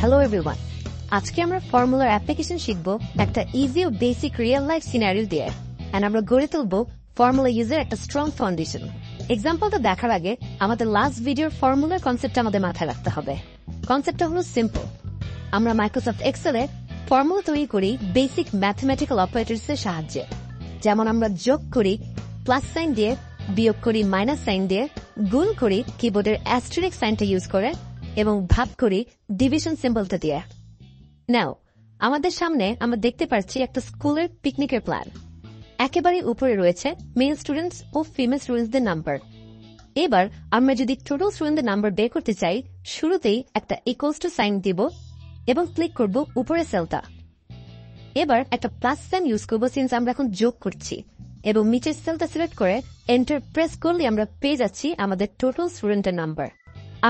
Hello everyone. আজকে আমরা ফর্মুলার application শিখব একটা ইজি ও বেসিক রিয়েল লাইফ সিনারিও দিয়ে এন্ড আমরা গড়ে তুলব ফর্মুলা ইউজের একটা স্ট্রং ফাউন্ডেশন। এক্সাম্পলটা দেখার আগে আমাদের লাস্ট ভিডিওর ফর্মুলার কনসেপ্টটা আমাদের মাথায় রাখতে হবে। কনসেপ্টটা হলো সিম্পল। আমরা মাইক্রোসফট এক্সেলে ফর্মুলা তৈরি করি বেসিক ম্যাথমেটিক্যাল অপারেটরস এর সাহায্যে। যেমন আমরা যোগ করি প্লাস সাইন দিয়ে, বিয়োগ করি মাইনাস সাইন দিয়ে, গুণ করি কিবোর্ডের অ্যাস্টেরিস্ক সাইনটা ইউজ করে এবং ভাগ করি ডিভিশন সিম্বলটা দিয়ে। নাও আমাদের সামনে আমরা দেখতে পাচ্ছি একটা স্কুলের পিকনিকের প্ল্যান। একেবারে উপরে রয়েছে মেল স্টুডেন্টস ও ফিমেল স্টুডেন্টসদের নাম্বার। এবার আমরা যদি টোটাল স্টুডেন্টদের নাম্বার বের করতে চাই, শুরুতেই একটা ইকুয়ালস টু সাইন দিব এবং ক্লিক করব উপরের সেলটা। এবার একটা প্লাস সাইন ইউজ করব সিন্স আমরা এখন যোগ করছি এবং নিচের সেলটা সিলেক্ট করে এন্টার প্রেস করলে আমরা পেয়ে যাচ্ছি আমাদের টোটাল স্টুডেন্টের নাম্বার।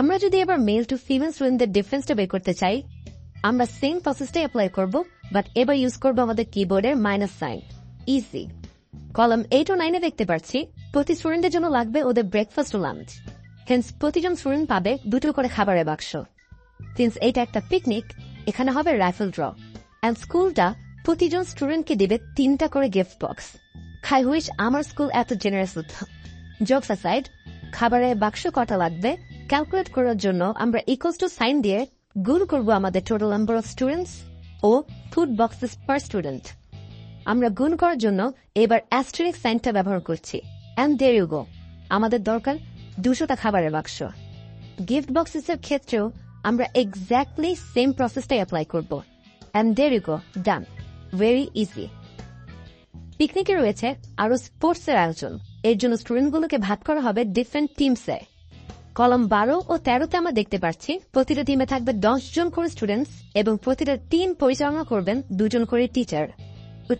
আমরা যদি এবার মেল টু ফিমেল স্টুডেন্টদের ডিফারেন্সটা বের করতে চাই, আমরা সেম প্রসেসটাই অ্যাপ্লাই করব, বাট এবার ইউজ করব আমাদের কিবোর্ডের মাইনাস সাইন। ইজি। কলাম 8 ও 9 দেখতে পাচ্ছি প্রতি স্টুডেন্টের জন্য লাগবে ওদের ব্রেকফাস্ট ও লাঞ্চ। হেন্স প্রতিজন স্টুডেন্ট পাবে 2টো করে খাবারের বাক্স। সিন্স এটা একটা পিকনিক, এখানে হবে রাইফেল ড্র এন্ড স্কুলটা প্রতিজন স্টুডেন্টকে দেবে 3টা করে গিফট বক্স। খাই হুইশ আমার স্কুল এত জেনারেস হতো। জোকস অ্যাসাইড, খাবারের বাক্স কটা লাগবে ক্যালকুলেট করার জন্য আমরা ইকুয়ালস টু সাইন দিয়ে গুণ করব আমাদের টোটাল নাম্বার অফ স্টুডেন্টস ও ফুড বক্সেস পার স্টুডেন্ট। আমরা গুণ করার জন্য এবার অ্যাস্টেরিস্ক সাইনটা ব্যবহার করছি এন্ড দেয়ার ইউ গো, আমাদের দরকার 200টা খাবারের বাক্স। গিফট বক্সেস এর ক্ষেত্রেও আমরা এক্স্যাক্টলি সেম প্রসেসটাই অ্যাপ্লাই করব and there you go, done. Very easy. পিকনিকে রয়েছে আরো স্পোর্টস এর আয়োজন। এর জন্য স্টুডেন্টগুলোকে ভাগ করা হবে ডিফারেন্ট টিমসে। কলাম 12 ও 13তে আমরা দেখতে পাচ্ছি প্রতিটা টিমে থাকবে 10 জন করে স্টুডেন্টস এবং প্রতিটা টিম পরিচালনা করবেন 2 জন করে teacher.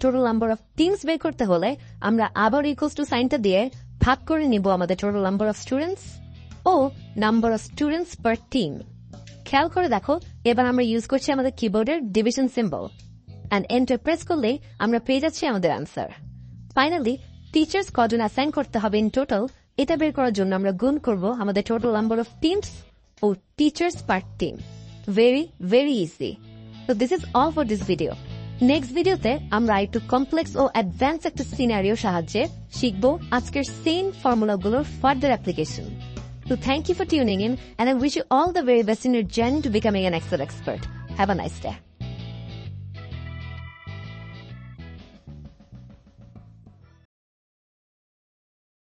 Total number of teams বের করতে হলে আমরা আবার ইকুয়ালস টু সাইনটা দিয়ে ভাগ করে নিব আমাদের টোটাল নাম্বার অফ স্টুডেন্টস ও number of students per team. খেয়াল করে দেখো, এবার আমরা ইউজ করছি আমাদের কিবোর্ডের division symbol and enter press করলে আমরা পেয়ে যাচ্ছি আমাদের আনসার। ফাইনালি টিচার্স কজন অ্যাসাইন করতে হবে ইন টোটাল, এটা বের করার জন্য আমরা গুণ করব আমাদের টোটাল নাম্বার অফ টিমস ও teachers per team. Very very easy. তো this is all for this video. Next ভিডিওতে আমরা একটু কমপ্লেক্স ও অ্যাডভান্স একটা সিনারিও সাহায্যে শিখব আজকের সেম ফর্মুলাগুলোর further application. So thank you for tuning in and I wish you all the very best in your journey to becoming an Excel expert. Have a nice day.